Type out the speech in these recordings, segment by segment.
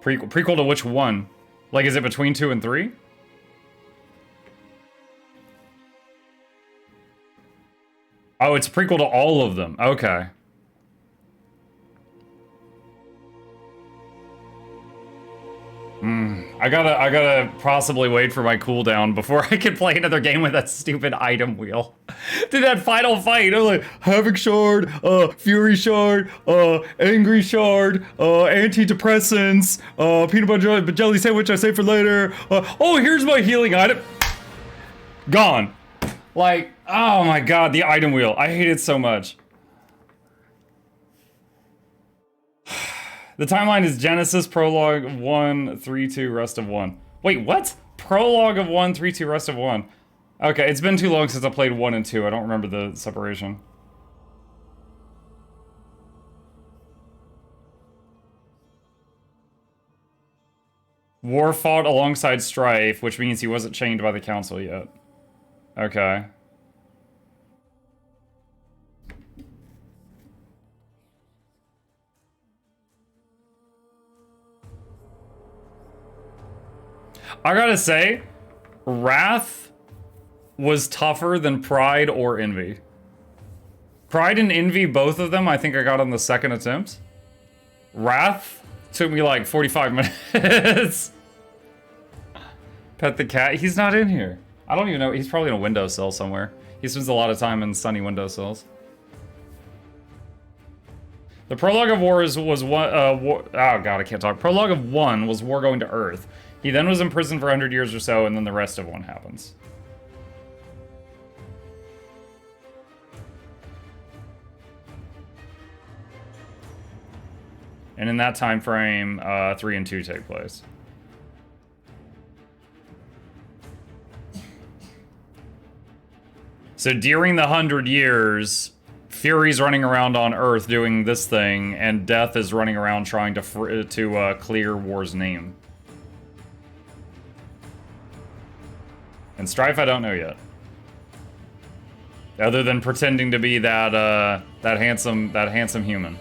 Prequel to which one? Like, is it between 2 and 3? Oh, it's a prequel to all of them. Okay. I gotta possibly wait for my cooldown before I can play another game with that stupid item wheel. Dude, that final fight, I was like, Havoc Shard, Fury Shard, Angry Shard, Antidepressants, Peanut Butter Jelly Sandwich I save for later, oh, here's my healing item. Gone. Like, oh my god, the item wheel. I hate it so much. The timeline is Genesis, Prologue 1, 3, 2, Rest of 1. Wait, what? Prologue of 1, 3, 2, Rest of 1. Okay, it's been too long since I played 1 and 2. I don't remember the separation. War fought alongside Strife, which means he wasn't chained by the council yet. Okay. I gotta say, Wrath was tougher than Pride or Envy. Pride and Envy, both of them, I think I got on the second attempt. Wrath took me like 45 minutes. Pet the cat, he's not in here. I don't even know, he's probably in a windowsill somewhere. He spends a lot of time in sunny windowsills. The prologue of War was one, oh god, I can't talk. Prologue of 1 was War going to Earth. He then was in prison for 100 years or so, and then the rest of 1 happens. And in that time frame, 3 and 2 take place. So during the 100 years, Fury's running around on Earth doing this thing, and Death is running around trying to clear War's name. And Strife, I don't know yet. Other than pretending to be that handsome human.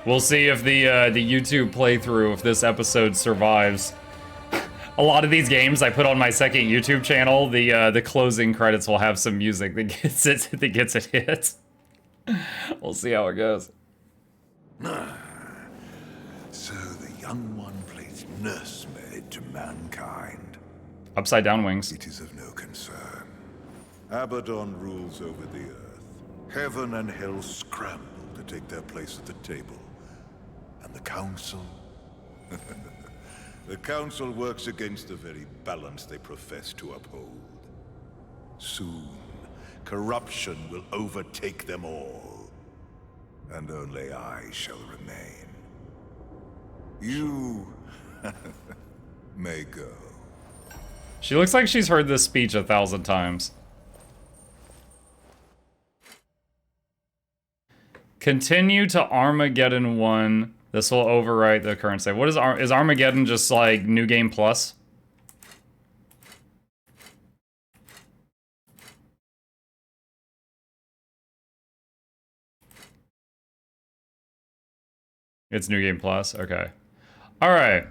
We'll see if the YouTube playthrough, if this episode survives. A lot of these games I put on my second YouTube channel, the closing credits will have some music that gets it hit. We'll see how it goes. So the young one plays nursemaid to mankind. Upside down wings. It is of no concern. Abaddon rules over the earth. Heaven and hell scramble to take their place at the table. And the council? The council works against the very balance they profess to uphold. Soon, corruption will overtake them all. And only I shall remain. You may go. She looks like she's heard this speech 1,000 times. Continue to Armageddon 1. This will overwrite the current save. What is Armageddon just like New Game Plus? It's New Game Plus? Okay. Alright.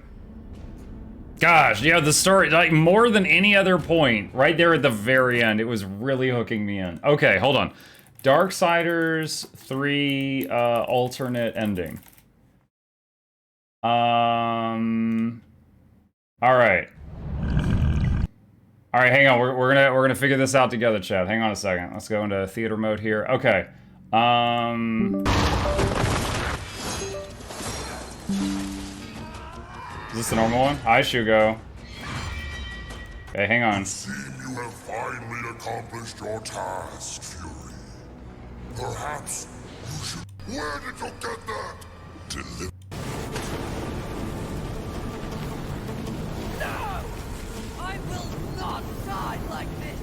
Gosh, yeah, the story, like, more than any other point, right there at the very end, it was really hooking me in. Okay, hold on. Darksiders 3 alternate ending. Alright. Alright, hang on. We're gonna figure this out together, Chad. Hang on a second. Let's go into theater mode here. Okay. Is this the normal one? Hi, Shugo. Okay, hang on. It seems you have finally accomplished your task, Fury. Perhaps you should... Where did you get that? Deliver... No! I will not die like this!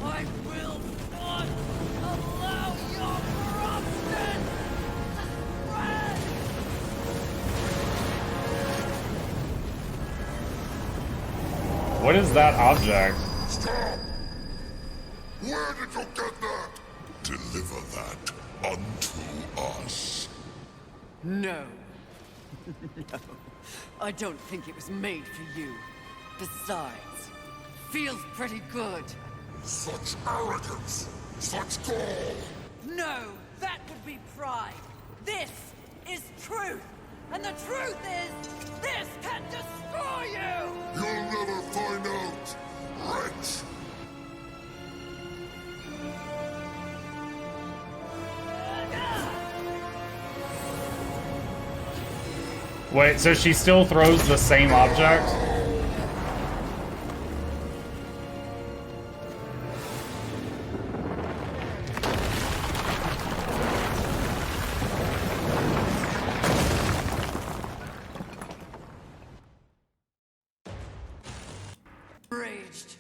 I will not allow your corruption to What is that object? Stop! Where did you get that? Deliver that unto us. No. No. I don't think it was made for you. Besides, feels pretty good. Such arrogance! Such gall! No, that would be pride. This is truth. And the truth is, this can destroy you! You'll never find out, wretch! Wait, so she still throws the same object? Raged.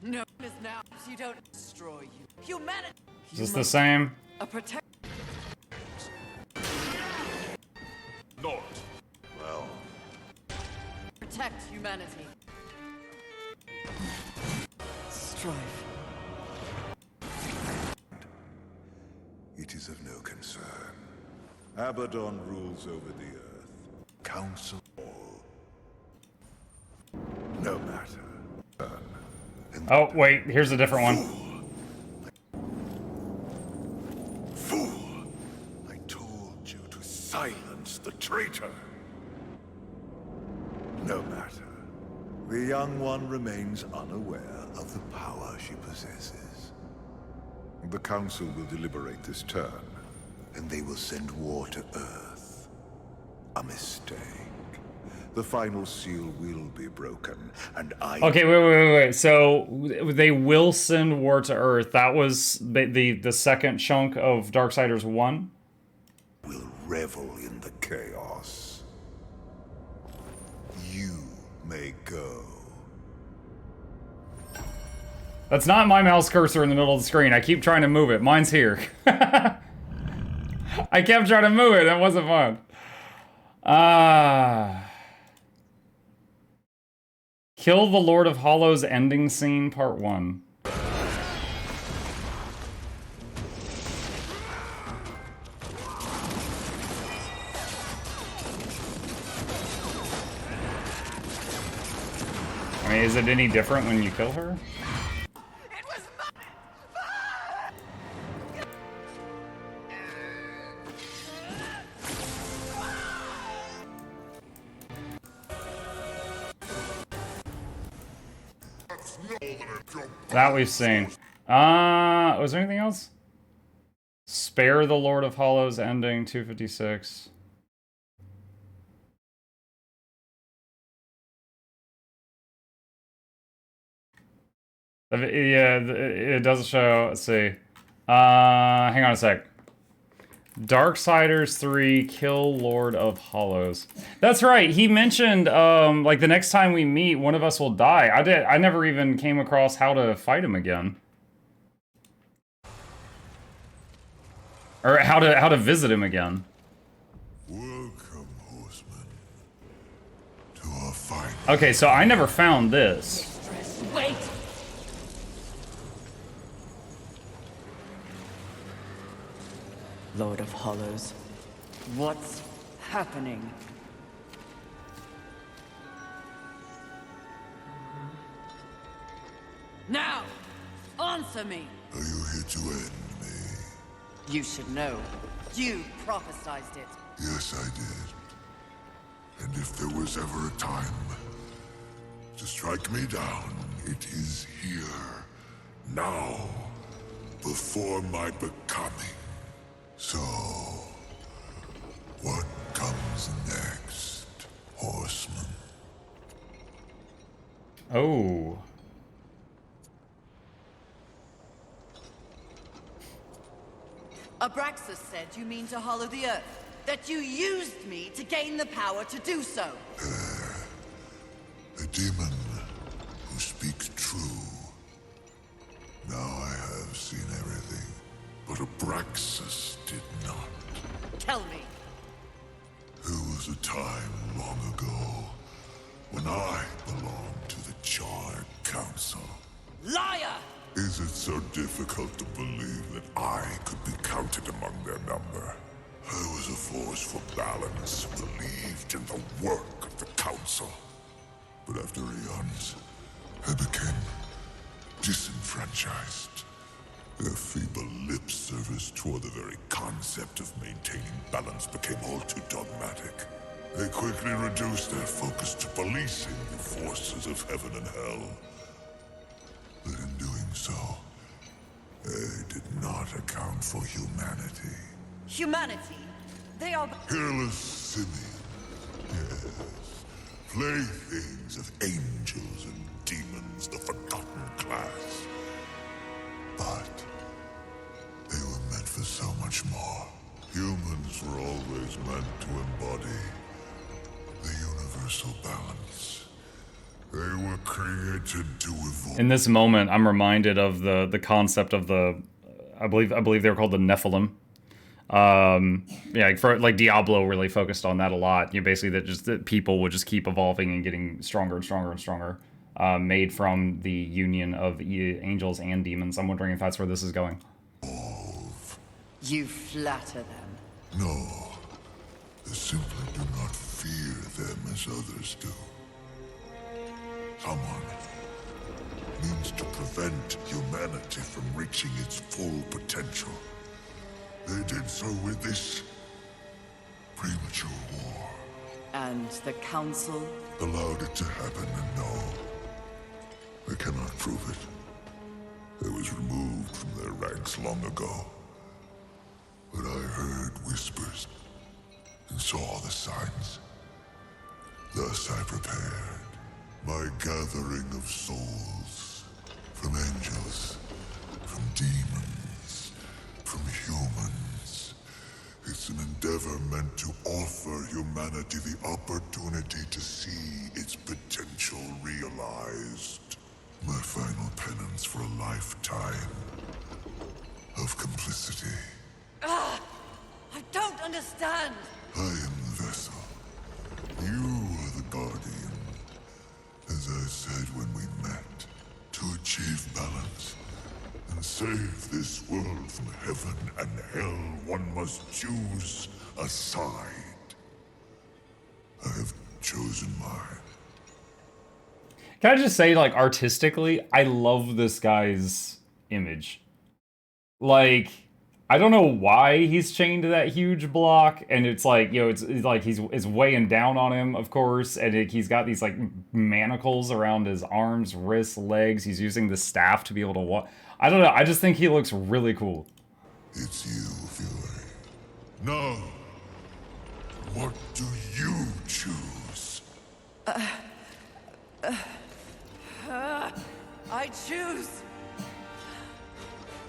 No one is now. You don't destroy you. Humanity. Is this the same? A protect. Not. Well, Protect humanity. Strife. It is of no concern. Abaddon rules over the earth. Council all. No matter. Oh, wait, here's a different one. Fool! I told you to silence the traitor. No matter. The young one remains unaware of the power she possesses. The Council will deliberate this turn, and they will send war to Earth. A mistake. The final seal will be broken, and I... Okay, wait. So they will send war to Earth. That was the second chunk of Darksiders 1? will revel in the chaos. You may go. That's not my mouse cursor in the middle of the screen. I keep trying to move it. Mine's here. I kept trying to move it. That wasn't fun. Kill the Lord of Hollows ending scene, part 1. I mean, is it any different when you kill her? That we've seen. Was there anything else? Spare the Lord of Hollows ending 256. Yeah, it doesn't show. Let's see. Hang on a sec. Darksiders 3, kill Lord of Hollows. That's right. He mentioned, like, the next time we meet, one of us will die. I never even came across how to fight him again. Or how to visit him again. Welcome, horseman, to our fight. Okay, so I never found this. Wait! Lord of Hollows, what's happening? Now, answer me! Are you here to end me? You should know. You prophesized it. Yes, I did. And if there was ever a time to strike me down, it is here. Now. Before my becoming. So, what comes next, horseman? Oh. Abraxas said you mean to hollow the earth. That you used me to gain the power to do so. A demon who speaks true. Now I have seen everything, but Abraxas did not. Tell me. There was a time long ago when I belonged to the Shard Council. Liar! Is it so difficult to believe that I could be counted among their number? I was a force for balance, believed in the work of the Council. But after eons, I became disenfranchised. Their feeble lip service toward the very concept of maintaining balance became all too dogmatic. They quickly reduced their focus to policing the forces of heaven and hell. But in doing so, they did not account for humanity. Humanity? They are... Hairless simians, yes. Playthings of angels and demons, the forgotten class. But they were meant for so much more. Humans were always meant to embody the universal balance. They were created to evolve. In this moment, I'm reminded of the concept of the, I believe they were called the Nephilim. Yeah, for like Diablo really focused on that a lot. You know, basically that people would just keep evolving and getting stronger and stronger and stronger. Made from the union of angels and demons. I'm wondering if that's where this is going. You flatter them. No, they simply do not fear them as others do. Someone means to prevent humanity from reaching its full potential. They did so with this premature war. And the Council? Allowed it to happen, and no, they cannot prove it. It was removed from their ranks long ago. But I heard whispers and saw the signs. Thus I prepared my gathering of souls from angels, from demons, from humans. It's an endeavor meant to offer humanity the opportunity to see its potential realized. My final penance for a lifetime of complicity. I don't understand! I am the vessel. You are the guardian. As I said when we met, to achieve balance and save this world from heaven and hell, one must choose a side. I have chosen mine. Can I just say, like, artistically, I love this guy's image. Like, I don't know why he's chained to that huge block, and it's like, you know, it's like it's weighing down on him, of course, and he's got these, like, manacles around his arms, wrists, legs. He's using the staff to be able to walk. I don't know, I just think he looks really cool. It's you, Fury. No. What do you choose? I choose...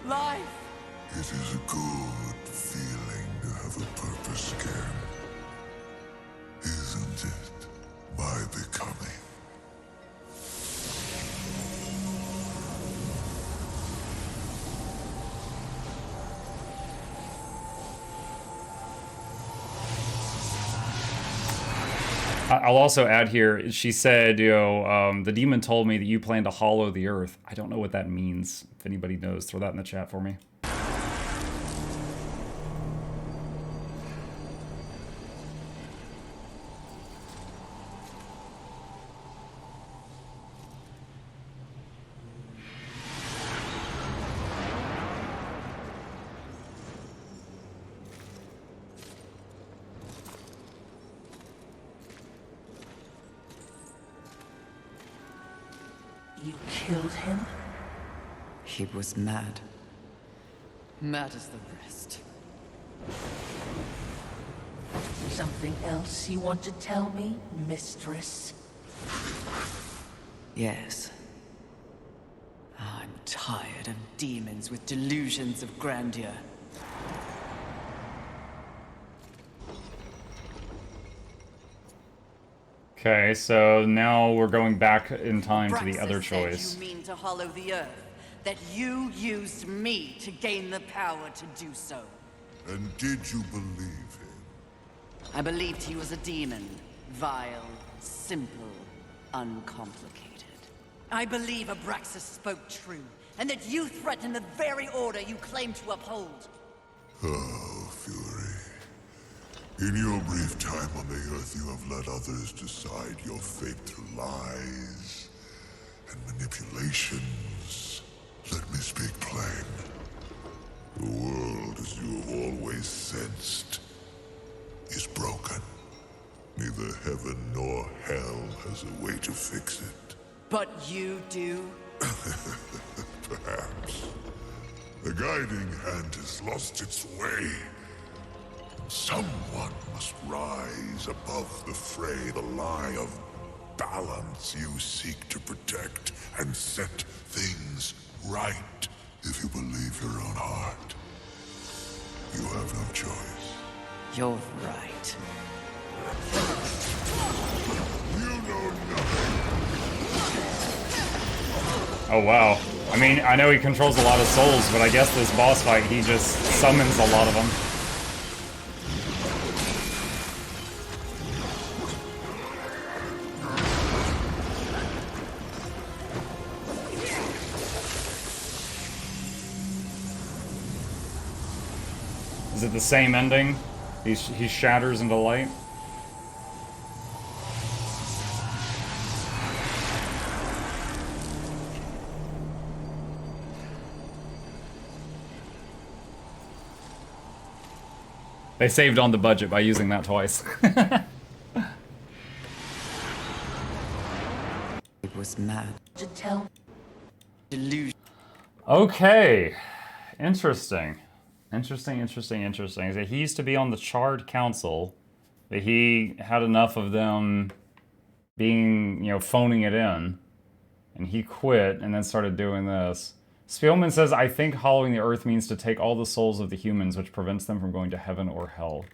life. It is a good feeling to have a purpose again. Isn't it? My becoming. I'll also add here, she said, you know, the demon told me that you plan to hollow the earth. I don't know what that means. If anybody knows, throw that in the chat for me. You killed him? He was mad. Mad as the rest. Something else you want to tell me, mistress? Yes. I'm tired of demons with delusions of grandeur. Okay, so now we're going back in time to the Braxis other said choice. You mean to hollow the earth? That you used me to gain the power to do so? And did you believe him? I believed he was a demon. Vile, simple, uncomplicated. I believe Abraxas spoke true, and that you threaten the very order you claim to uphold. Oh, Fury. In your brief time on the Earth, you have let others decide your fate through lies and manipulations. Let me speak plain. The world, as you have always sensed, is broken. Neither heaven nor hell has a way to fix it. But you do? Perhaps. The guiding hand has lost its way. Someone must rise above the fray, the lie of balance you seek to protect and set things right. If you believe your own heart, you have no choice. You're right. You know nothing. Oh, wow. I mean, I know he controls a lot of souls, but I guess this boss fight, he just summons a lot of them. Is it the same ending? He shatters into light? They saved on the budget by using that twice. It was mad. To tell Delusion. Okay. Interesting. Interesting. So he used to be on the Charred Council, but he had enough of them being, phoning it in, and he quit and then started doing this. Spielman says, I think hollowing the earth means to take all the souls of the humans, which prevents them from going to heaven or hell.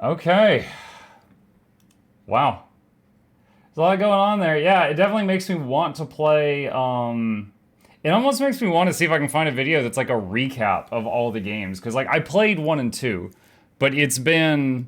Okay. Wow. There's a lot going on there. Yeah, it definitely makes me want to play, it almost makes me want to see if I can find a video that's like a recap of all the games. Because, I played 1 and 2, but it's been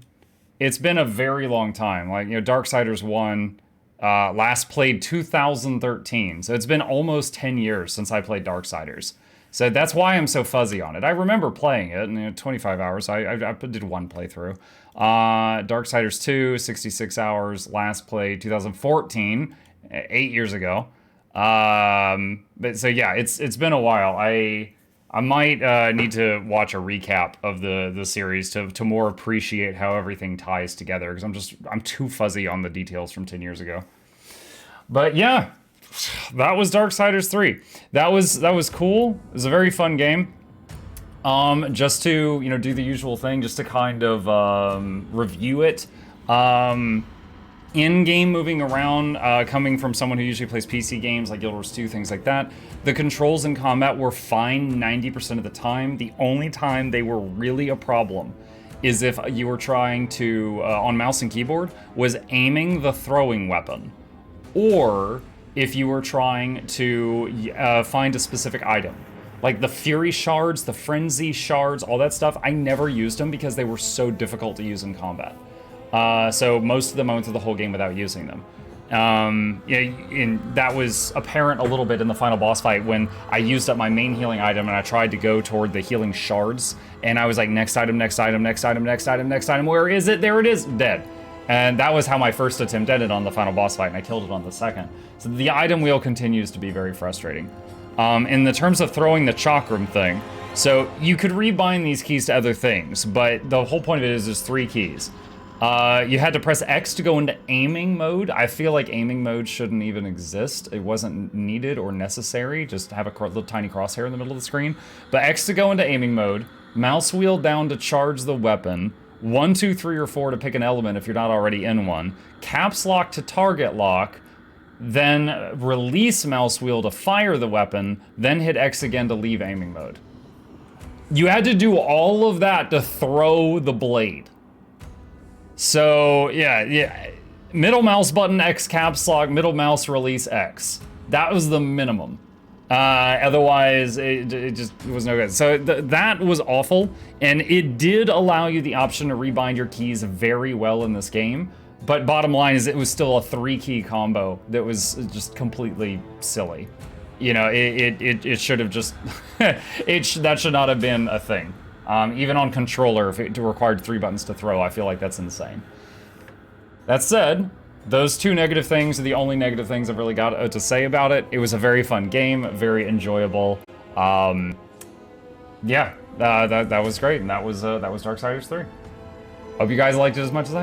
a very long time. Darksiders 1, last played 2013. So it's been almost 10 years since I played Darksiders. So that's why I'm so fuzzy on it. I remember playing it in 25 hours. I did 1 playthrough. Darksiders 2, 66 hours, last played 2014, 8 years ago. But so yeah, it's been a while. I might need to watch a recap of the series to more appreciate how everything ties together, because I'm too fuzzy on the details from 10 years ago. But yeah, that was Darksiders 3. That was cool. It was a very fun game. Just to, do the usual thing, just to kind of review it. In-game moving around, coming from someone who usually plays PC games like Guild Wars 2, things like that, the controls in combat were fine 90% of the time. The only time they were really a problem is if you were trying to, on mouse and keyboard, was aiming the throwing weapon. Or if you were trying to find a specific item. Like the Fury shards, the Frenzy shards, all that stuff, I never used them because they were so difficult to use in combat. So most of them I went through the whole game without using them. And that was apparent a little bit in the final boss fight when I used up my main healing item and I tried to go toward the healing shards. And I was like, next item, where is it? There it is, dead. And that was how my first attempt ended on the final boss fight, and I killed it on the second. So the item wheel continues to be very frustrating. In the terms of throwing the chakram thing, so you could rebind these keys to other things, but the whole point of it is there's 3 keys. You had to press X to go into aiming mode. I feel like aiming mode shouldn't even exist. It wasn't needed or necessary, just to have a little tiny crosshair in the middle of the screen. But X to go into aiming mode, mouse wheel down to charge the weapon, 1, 2, 3, or 4 to pick an element if you're not already in one, caps lock to target lock, then release mouse wheel to fire the weapon, then hit X again to leave aiming mode. You had to do all of that to throw the blade. So, yeah. Middle mouse button, X caps lock, middle mouse release X. That was the minimum. Otherwise, it just was no good. So that was awful, and it did allow you the option to rebind your keys very well in this game. But bottom line is, it was still a 3-key combo that was just completely silly. You know, it should have just that should not have been a thing. Even on controller, if it required 3 buttons to throw, I feel like that's insane. That said, those 2 negative things are the only negative things I've really got to say about it. It was a very fun game, very enjoyable. Yeah, that was great, and that was Darksiders 3. Hope you guys liked it as much as I